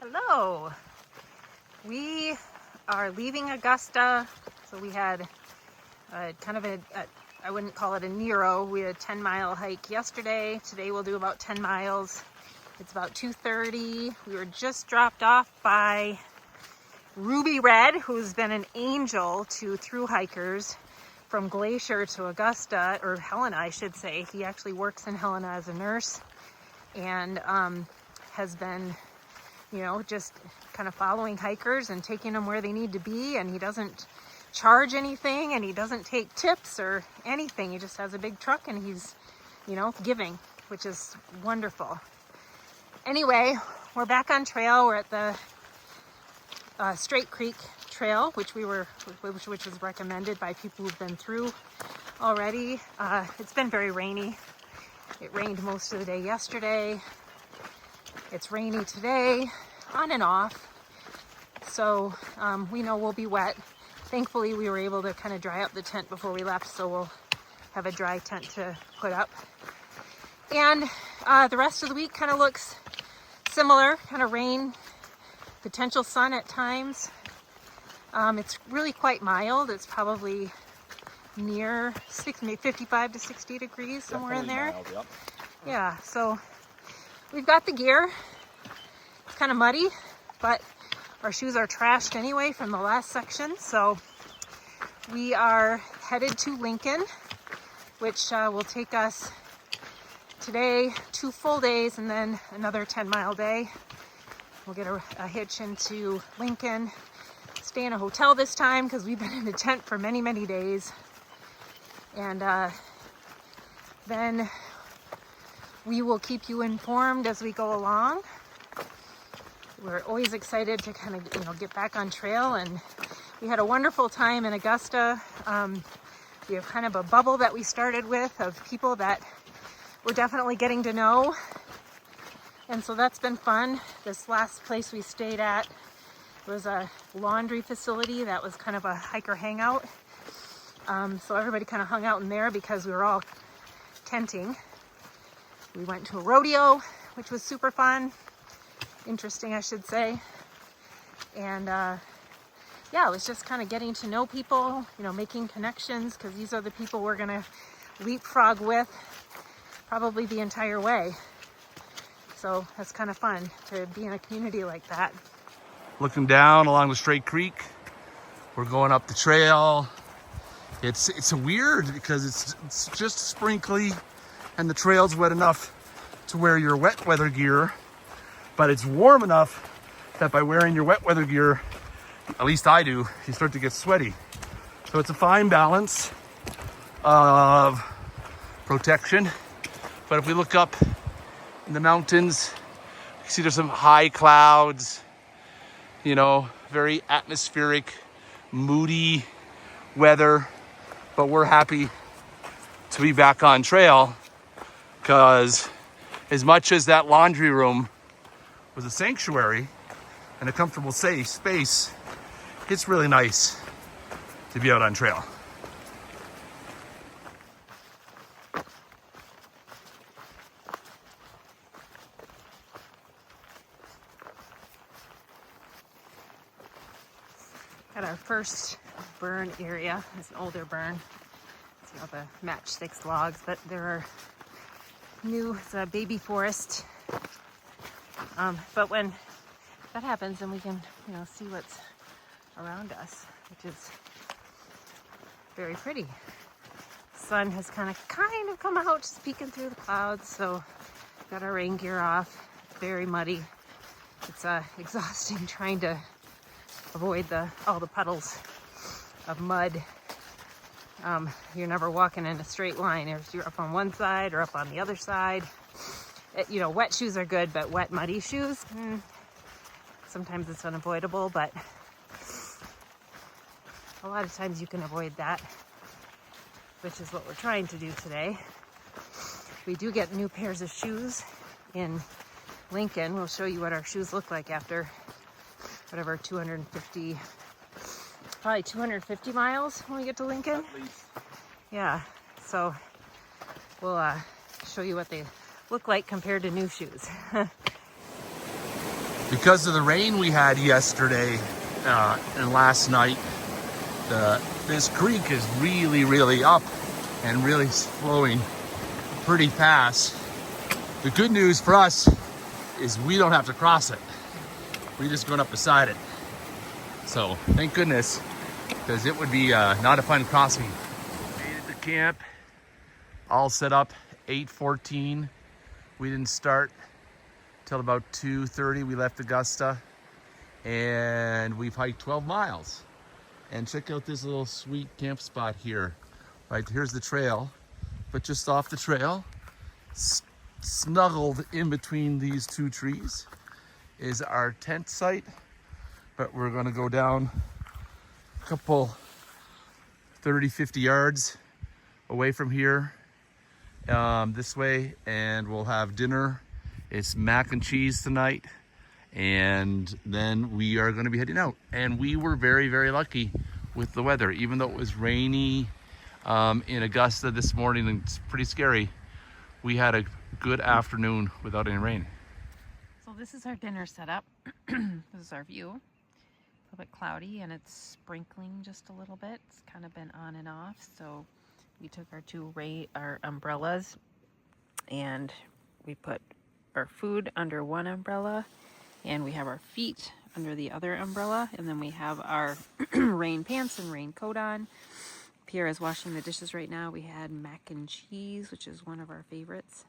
Hello. We are leaving Augusta. So we had kind of I wouldn't call it a Nero. We had a 10-mile hike yesterday. Today we'll do about 10 miles. It's about 2:30. We were just dropped off by Ruby Red, who's been an angel to thru hikers from Glacier to Augusta, or Helena, I should say. He actually works in Helena as a nurse and has been, you know, just kind of following hikers and taking them where they need to be. And he doesn't charge anything, and he doesn't take tips or anything. He just has a big truck and he's, you know, giving, which is wonderful. Anyway, we're back on trail. We're at the Straight Creek Trail, which was recommended by people who've been through already. It's been very rainy. It rained most of the day yesterday. It's rainy today, on and off. So we know we'll be wet. Thankfully, we were able to kind of dry up the tent before we left, so we'll have a dry tent to put up. And the rest of the week kind of looks similar, kind of rain, potential sun at times. It's really quite mild. It's probably near 55 to 60 degrees, somewhere in there. Mild, yep. Yeah, so we've got the gear. It's kind of muddy, but our shoes are trashed anyway from the last section. So we are headed to Lincoln, which will take us today 2 full days and then another 10-mile day. We'll get a hitch into Lincoln, stay in a hotel this time because we've been in a tent for many, many days. And then we will keep you informed as we go along. We're always excited to kind of, you know, get back on trail, and we had a wonderful time in Augusta. We have kind of a bubble that we started with of people that we're definitely getting to know. And so that's been fun. This last place we stayed at was a laundry facility that was kind of a hiker hangout. So everybody kind of hung out in there because we were all tenting. We went to a rodeo, which was super fun. Interesting, I should say. And yeah, it was just kind of getting to know people, you know, making connections, because these are the people we're going to leapfrog with probably the entire way. So that's kind of fun to be in a community like that. Looking down along the Straight Creek, we're going up the trail. It's weird because it's just sprinkly and the trail's wet enough to wear your wet weather gear, but it's warm enough that by wearing your wet weather gear, at least I do, you start to get sweaty. So it's a fine balance of protection. But if we look up in the mountains, you see there's some high clouds, you know, very atmospheric, moody weather. But we're happy to be back on trail, because as much as that laundry room was a sanctuary and a comfortable safe space, it's really nice to be out on trail. At our first burn area, it's an older burn. It's, you know, the matchsticks logs, but there are it's a baby forest. But when that happens, then we can, you know, see what's around us, which is very pretty. Sun has kind of come out, just peeking through the clouds. So got our rain gear off. Very muddy. It's exhausting trying to avoid all the puddles of mud. You're never walking in a straight line. You're up on one side or up on the other side. You know, wet shoes are good, but wet, muddy shoes, sometimes it's unavoidable, but a lot of times you can avoid that, which is what we're trying to do today. We do get new pairs of shoes in Lincoln. We'll show you what our shoes look like after whatever, 250 miles when we get to Lincoln. At least. Yeah, so we'll show you what they look like compared to new shoes. Because of the rain we had yesterday and last night, this creek is really up and really flowing pretty fast. The good news for us is we don't have to cross it. We're just going up beside it. So thank goodness, because it would be not a fun crossing. Made it to camp, all set up, 8:14. We didn't start till about 2:30. We left Augusta, and we've hiked 12 miles. And check out this little sweet camp spot here. Right, here's the trail, but just off the trail, snuggled in between these two trees, is our tent site. But we're gonna go down a couple 30-50 yards away from here, this way, and we'll have dinner. It's mac and cheese tonight, and then we are gonna be heading out. And we were very lucky with the weather. Even though it was rainy in Augusta this morning and it's pretty scary, we had a good afternoon without any rain. So this is our dinner setup. This is our view. A little bit cloudy and it's sprinkling just a little bit. It's kind of been on and off. So we took our umbrellas and we put our food under one umbrella, and we have our feet under the other umbrella, and then we have our rain pants and raincoat on. Pierre is washing the dishes right now. We had mac and cheese, which is one of our favorites.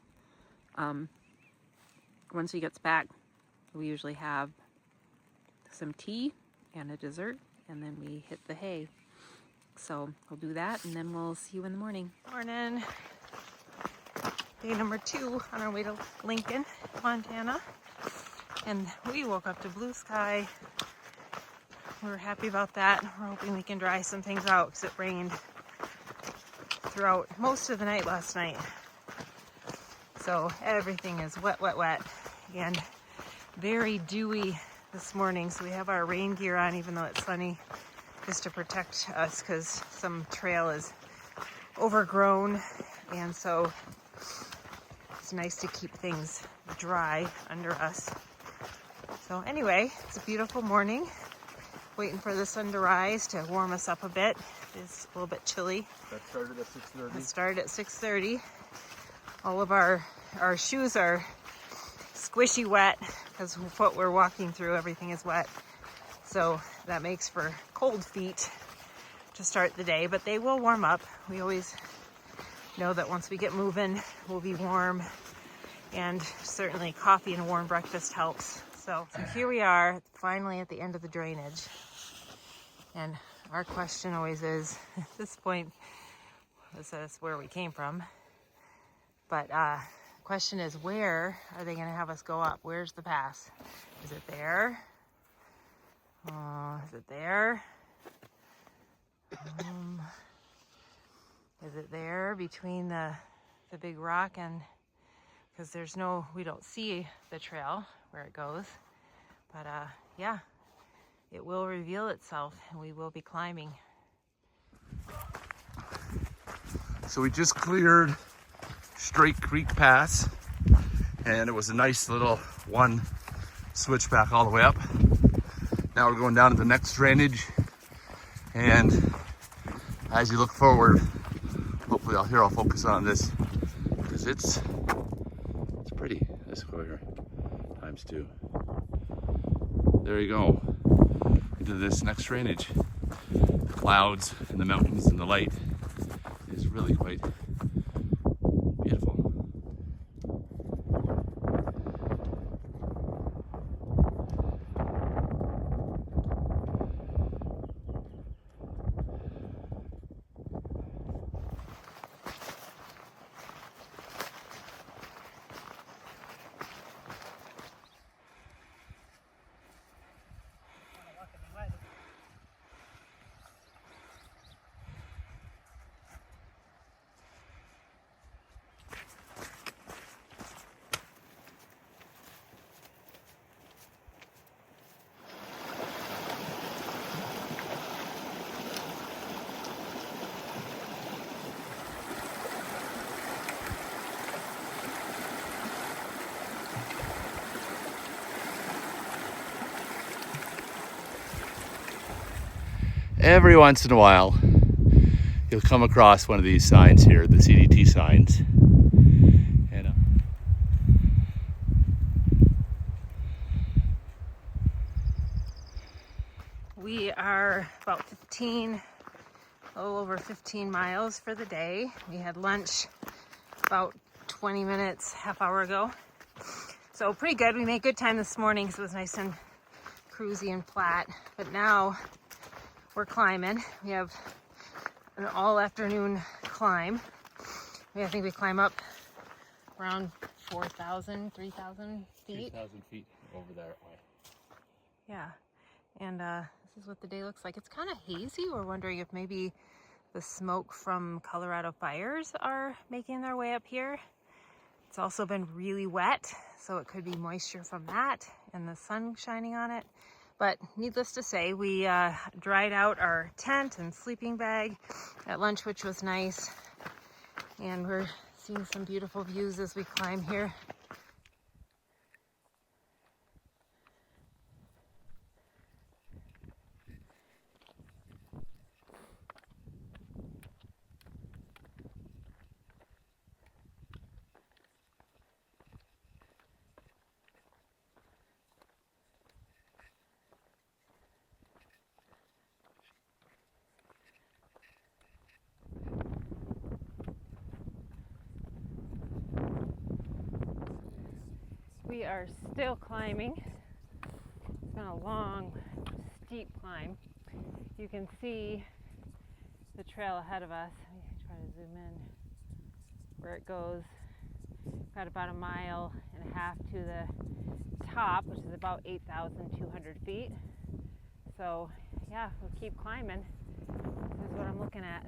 Once he gets back, we usually have some tea and a dessert, and then we hit the hay. So we'll do that, and then we'll see you in the morning. Morning. Day number 2 on our way to Lincoln, Montana. And we woke up to blue sky. We're happy about that. We're hoping we can dry some things out because it rained throughout most of the night last night. So everything is wet, and very dewy this morning. So we have our rain gear on even though it's sunny, just to protect us because some trail is overgrown, and so it's nice to keep things dry under us. So anyway, it's a beautiful morning. Waiting for the sun to rise to warm us up a bit. It's a little bit chilly. That started at 6:30. It started at 6:30. All of our shoes are squishy wet because what we're walking through, everything is wet. So that makes for cold feet to start the day, but they will warm up. We always know that once we get moving, we'll be warm, and certainly coffee and a warm breakfast helps. So here we are, finally at the end of the drainage. And our question always is, at this point, this is where we came from. But the question is, where are they going to have us go up? Where's the pass? Is it there? Is it there? Is it there between the big rock and, because we don't see the trail where it goes, but yeah, it will reveal itself and we will be climbing. So we just cleared Straight Creek Pass, and it was a nice little one switchback all the way up. Now we're going down to the next drainage, and as you look forward, hopefully I'll focus on this because it's pretty. Let's go here ×2. There you go, into this next drainage. The clouds and the mountains and the light is really quite beautiful. every once in a while, you'll come across one of these signs here, the CDT signs. And, we are about 15, a little over 15 miles for the day. We had lunch about 20 minutes, half hour ago. So pretty good. We made good time this morning because it was nice and cruisy and flat. But now we're climbing. We have an all afternoon climb. I think we climb up around 4,000, 3,000 feet. 3,000 feet over there. Yeah. And this is what the day looks like. It's kind of hazy. We're wondering if maybe the smoke from Colorado fires are making their way up here. It's also been really wet, so it could be moisture from that and the sun shining on it. But needless to say, we dried out our tent and sleeping bag at lunch, which was nice. And we're seeing some beautiful views as we climb here. We are still climbing. It's been a long, steep climb. You can see the trail ahead of us. Let me try to zoom in where it goes. Got about 1.5 miles to the top, which is about 8,200 feet. So yeah, we'll keep climbing. This is what I'm looking at.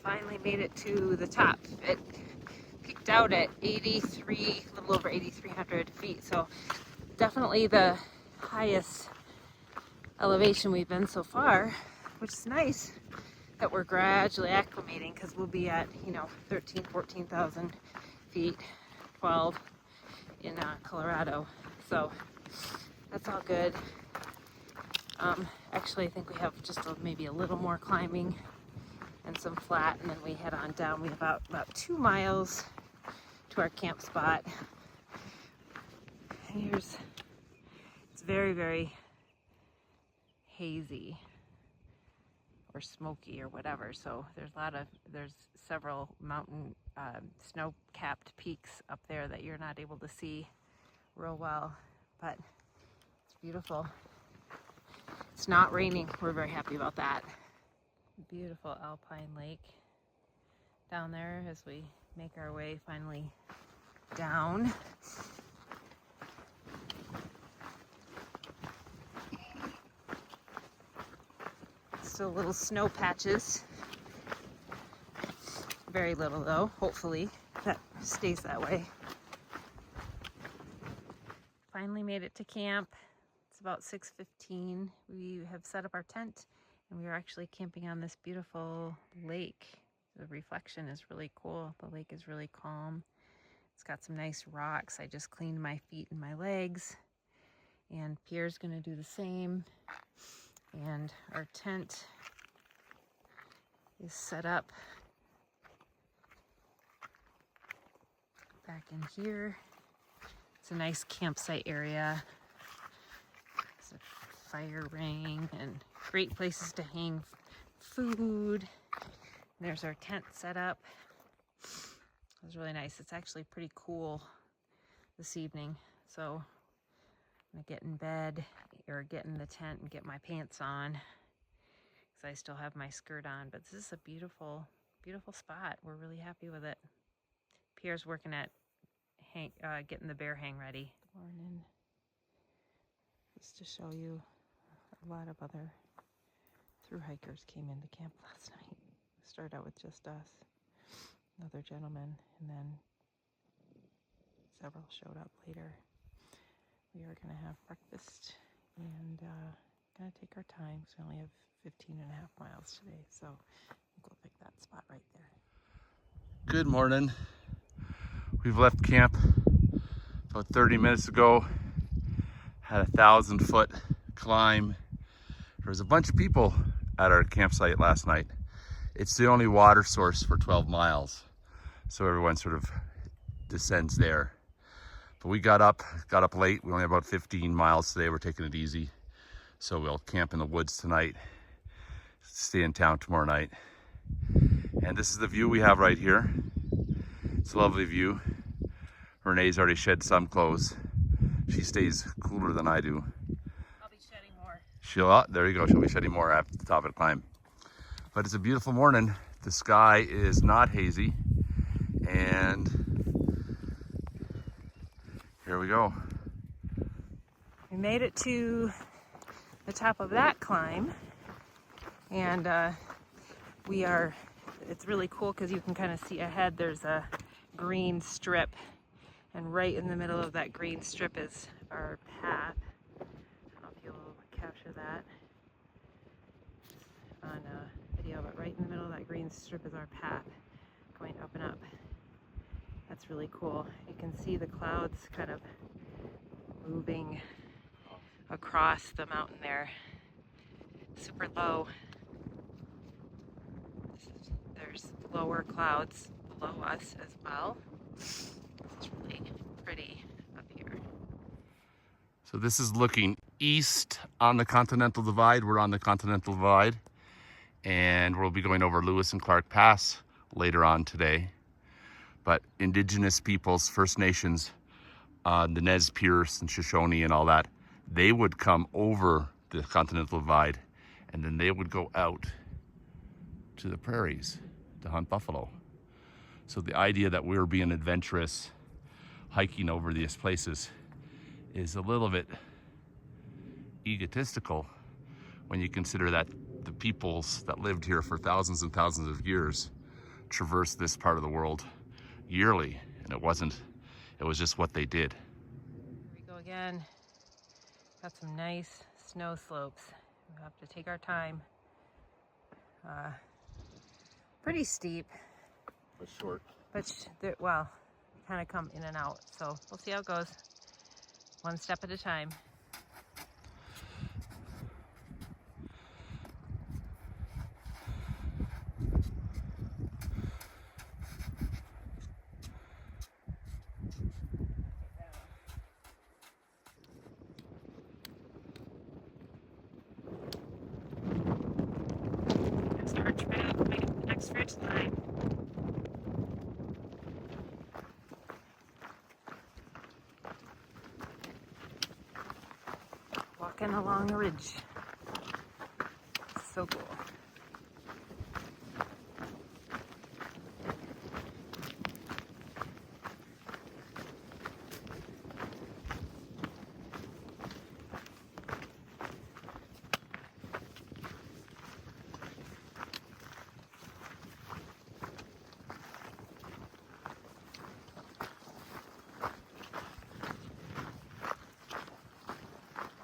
Finally made it to the top. It peaked out at 83, a little over 8,300 feet. So definitely the highest elevation we've been so far, which is nice that we're gradually acclimating because we'll be at, 13, 14,000 feet, 12 in Colorado. So that's all good. Actually, I think we have just maybe a little more climbing and some flat, and then we head on down. We have about 2 miles to our camp spot. And it's very, very hazy or smoky or whatever. So there's several mountain snow-capped peaks up there that you're not able to see real well, but it's beautiful. It's not raining. We're very happy about that. Beautiful alpine lake down there as we make our way finally down. Still little snow patches. Very little though, hopefully that stays that way. Finally made it to camp. It's about 6:15. We have set up our tent and we are actually camping on this beautiful lake. The reflection is really cool. The lake is really calm. It's got some nice rocks. I just cleaned my feet and my legs, and Pierre's gonna do the same. And our tent is set up back in here. It's a nice campsite area. There's a fire ring and great places to hang food. There's our tent set up. It was really nice. It's actually pretty cool this evening. So I'm gonna get in bed or get in the tent and get my pants on because I still have my skirt on. But this is a beautiful, beautiful spot. We're really happy with it. Pierre's working at getting the bear hang ready. Good morning. Just to show you, a lot of other thru hikers came into camp last night. We started out with just us, another gentleman, and then several showed up later. We are going to have breakfast and going to take our time because we only have 15.5 miles today. So I think we'll pick that spot right there. Good morning. We've left camp About 30 minutes ago, had a 1,000-foot climb. There was a bunch of people at our campsite last night. It's the only water source for 12 miles. So everyone sort of descends there. But we got up late. We only have about 15 miles today. We're taking it easy. So we'll camp in the woods tonight, stay in town tomorrow night. And this is the view we have right here. It's a lovely view. Renee's already shed some clothes. She stays cooler than I do. I'll be shedding more. There you go. She'll be shedding more at the top of the climb. But it's a beautiful morning. The sky is not hazy. And here we go. We made it to the top of that climb. And it's really cool because you can kind of see ahead. There's a green strip. And right in the middle of that green strip is our path. I don't know if you'll capture that on video, but right in the middle of that green strip is our path going up and up. That's really cool. You can see the clouds kind of moving across the mountain there. Super low. There's lower clouds below us as well. It's really pretty up here. So this is looking east on the Continental Divide. We're on the Continental Divide, and we'll be going over Lewis and Clark Pass later on today. But Indigenous peoples, First Nations, the Nez Perce and Shoshone and all that, they would come over the Continental Divide, and then they would go out to the prairies to hunt buffalo. So the idea that we're being adventurous hiking over these places is a little bit egotistical when you consider that the peoples that lived here for thousands and thousands of years traversed this part of the world yearly, and it was just what they did. Here we go again. Got some nice snow slopes. We have to take our time. Pretty steep. But short. But well, kind of come in and out. So we'll see how it goes. One step at a time. There's our trail, next ridge line. Walking along a ridge. So cool.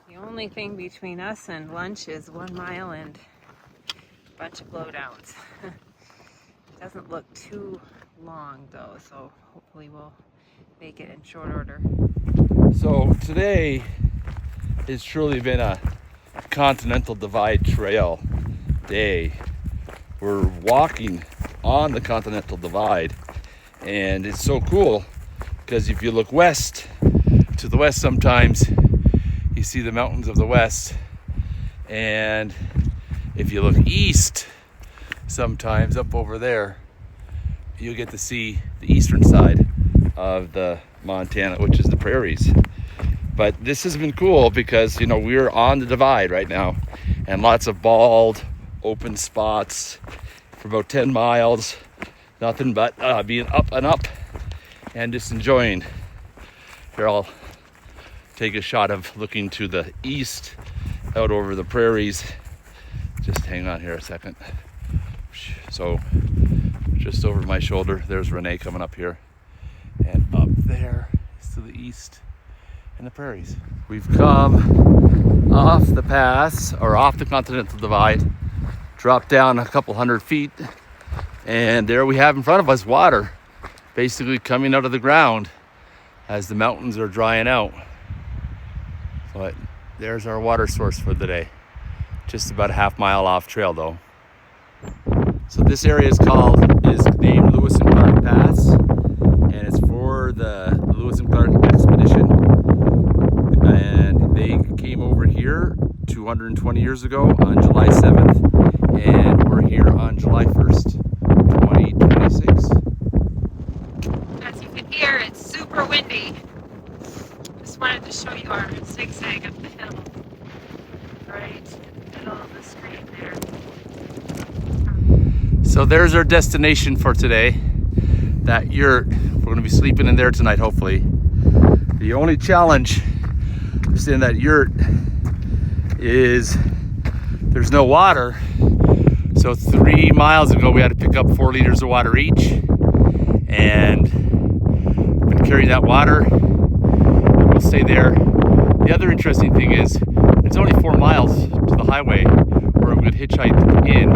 The only thing between us and lunch is 1 mile and a bunch of blowdowns. It doesn't look too long though, so hopefully we'll make it in short order. So today has truly been a Continental Divide Trail day. We're walking on the Continental Divide, and it's so cool because if you look west, to the west sometimes, you see the mountains of the west, and if you look east sometimes up over there, you get to see the eastern side of the Montana, which is the prairies. But this has been cool because, you know, we're on the divide right now, and lots of bald open spots for about 10 miles, nothing but being up and up and just enjoying. Here, I'll take a shot of looking to the east out over the prairies. Just hang on here a second. So just over my shoulder, there's Renee coming up here, and up there is to the east and the prairies. We've come off the pass, or off the Continental Divide, dropped down a couple 100 feet, and there we have in front of us water basically coming out of the ground. as the mountains are drying out. But there's our water source for the day. Just about a half mile off trail though. So this area is named Lewis and Clark Pass, and it's for the Lewis and Clark expedition. And they came over here 220 years ago on July 7th, and we're here on July 1st, 2026. As you can hear, it's super windy. Just wanted to show you our zigzag up the hill. Right in the middle of the screen there. So there's our destination for today, that yurt. We're going to be sleeping in there tonight, hopefully. The only challenge in that yurt is there's no water. So 3 miles ago we had to pick up 4 liters of water each, and been carrying that water. We'll stay there. The other interesting thing is it's only 4 miles to the highway where we could hitchhike in,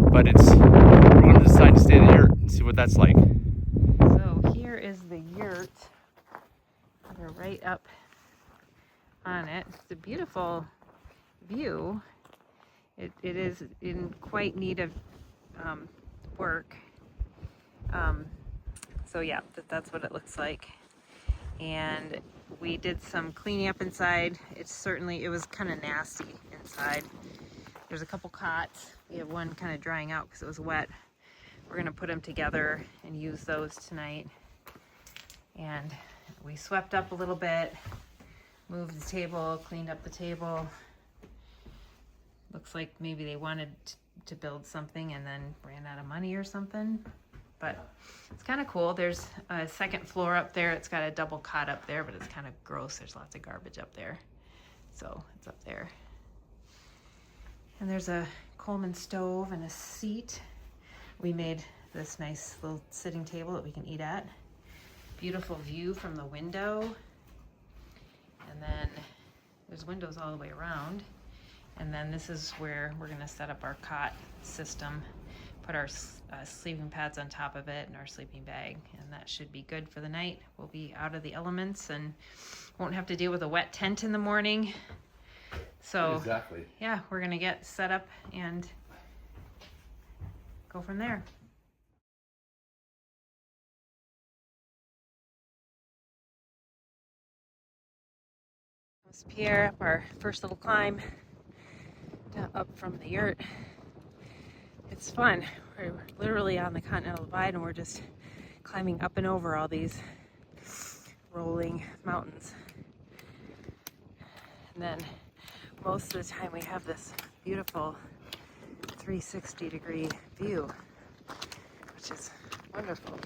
but we're going to decide to stay in the yurt and see what that's like. So here is the yurt. We're right up on it. It's a beautiful view. It is in quite need of work. So yeah, that's what it looks like. And we did some cleaning up inside. It was kind of nasty inside. There's a couple cots. We have one kind of drying out because it was wet. We're gonna put them together and use those tonight. And we swept up a little bit, moved the table, cleaned up the table. Looks like maybe they wanted to build something and then ran out of money or something. But it's kind of cool. There's a second floor up there. It's got a double cot up there, but it's kind of gross. There's lots of garbage up there. So it's up there. And there's a Coleman stove and a seat. We made this nice little sitting table that we can eat at. Beautiful view from the window. And then there's windows all the way around. And then this is where we're gonna set up our cot system, put our sleeping pads on top of it and our sleeping bag, and that should be good for the night. We'll be out of the elements and won't have to deal with a wet tent in the morning. So exactly. Yeah, we're gonna get set up and go from there. This is Pierre, up our first little climb up from the yurt. It's fun. We're literally on the Continental Divide and we're just climbing up and over all these rolling mountains. And then most of the time we have this beautiful 360-degree view, which is wonderful.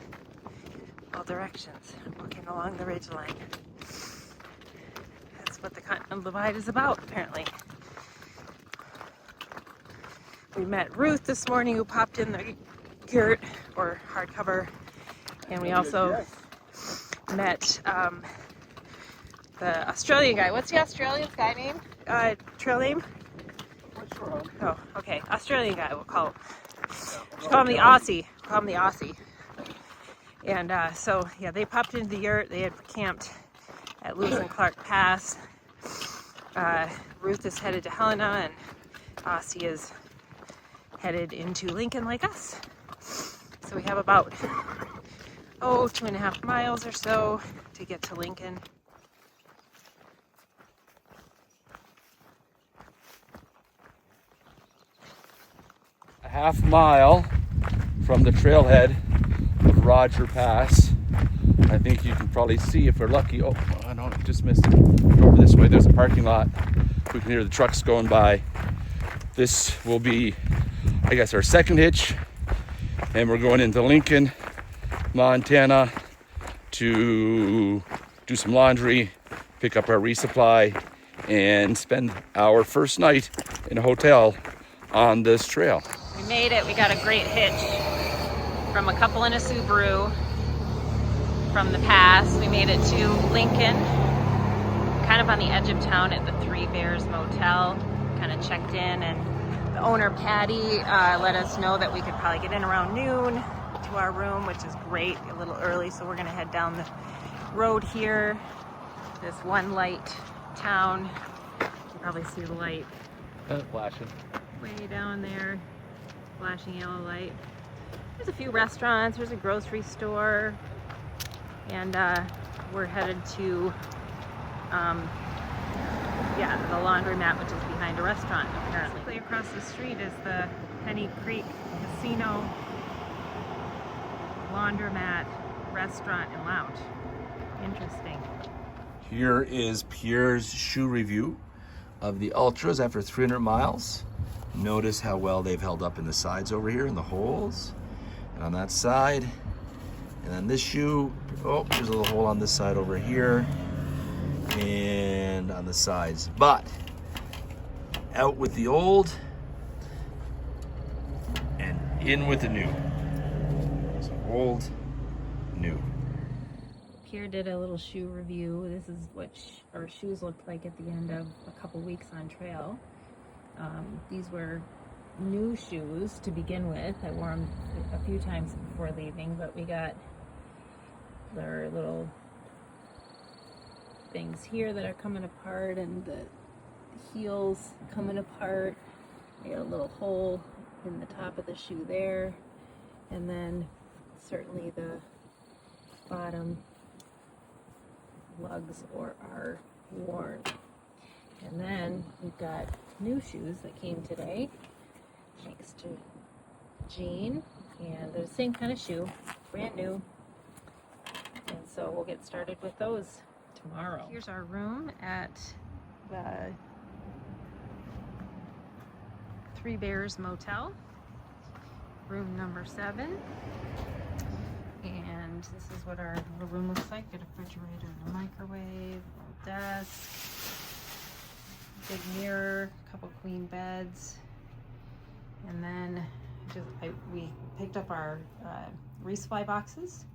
All directions, walking along the ridgeline. That's what the Continental Divide is about, apparently. We met Ruth this morning, who popped in the yurt, or hardcover, and we also met the Australian guy. What's the Australian guy name? Trail name? Oh, okay. Australian guy, we'll call him. Call him the Aussie. Call him the Aussie. And so, yeah, they popped into the yurt. They had camped at Lewis and Clark Pass. Ruth is headed to Helena, and Aussie is headed into Lincoln like us. So we have about 2.5 miles or so to get to Lincoln. A half mile from the trailhead of Roger Pass. I think you can probably see, if we're lucky. Oh, I know, I just missed it. Over this way, there's a parking lot. We can hear the trucks going by. This will be, I guess, our second hitch, and we're going into Lincoln, Montana to do some laundry, pick up our resupply, and spend our first night in a hotel on this trail. We made it. We got a great hitch from a couple in a Subaru from the pass. We made it to Lincoln, kind of on the edge of town at the Three Bears Motel. Kind of checked in, and the owner, Patty, let us know that we could probably get in around noon to our room, which is great, a little early, so we're gonna head down the road here, this one light town. You can probably see the light Flashing. way down there, flashing yellow light. There's a few restaurants, there's a grocery store, and we're headed to the laundromat, which is behind a restaurant apparently. Basically across the street is the Penny Creek Casino, laundromat, restaurant, and lounge. Interesting. Here is Pierre's shoe review of the Ultras after 300 miles. Notice how well they've held up in the sides over here, in the holes, and on that side. And then this shoe, oh, there's a little hole on this side over here, and on the sides. But out with the old and in with the new. So old, new. Pierre did a little shoe review. This is what our shoes looked like at the end of a couple weeks on trail. These were new shoes to begin with. I wore them a few times before leaving, but we got their little things here that are coming apart, and the heels coming apart. I got a little hole in the top of the shoe there, and then certainly the bottom lugs are worn. And then we've got new shoes that came today, thanks to Jean, and they're the same kind of shoe, brand new. And so we'll get started with those tomorrow. Here's our room at the Three Bears Motel, room number 7. And this is what our little room looks like. Got a refrigerator and a microwave, a little desk, big mirror, a couple queen beds, and then we picked up our resupply boxes.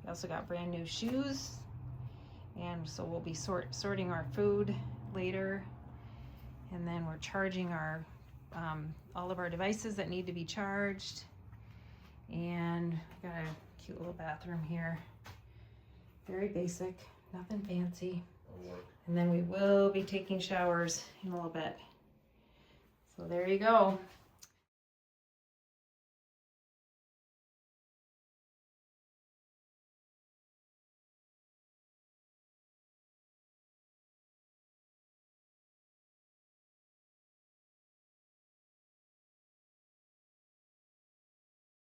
We also got brand new shoes, and so we'll be sorting our food later, and then we're charging our all of our devices that need to be charged, and we got a cute little bathroom here. Very basic, nothing fancy. And then we will be taking showers in a little bit. So there you go.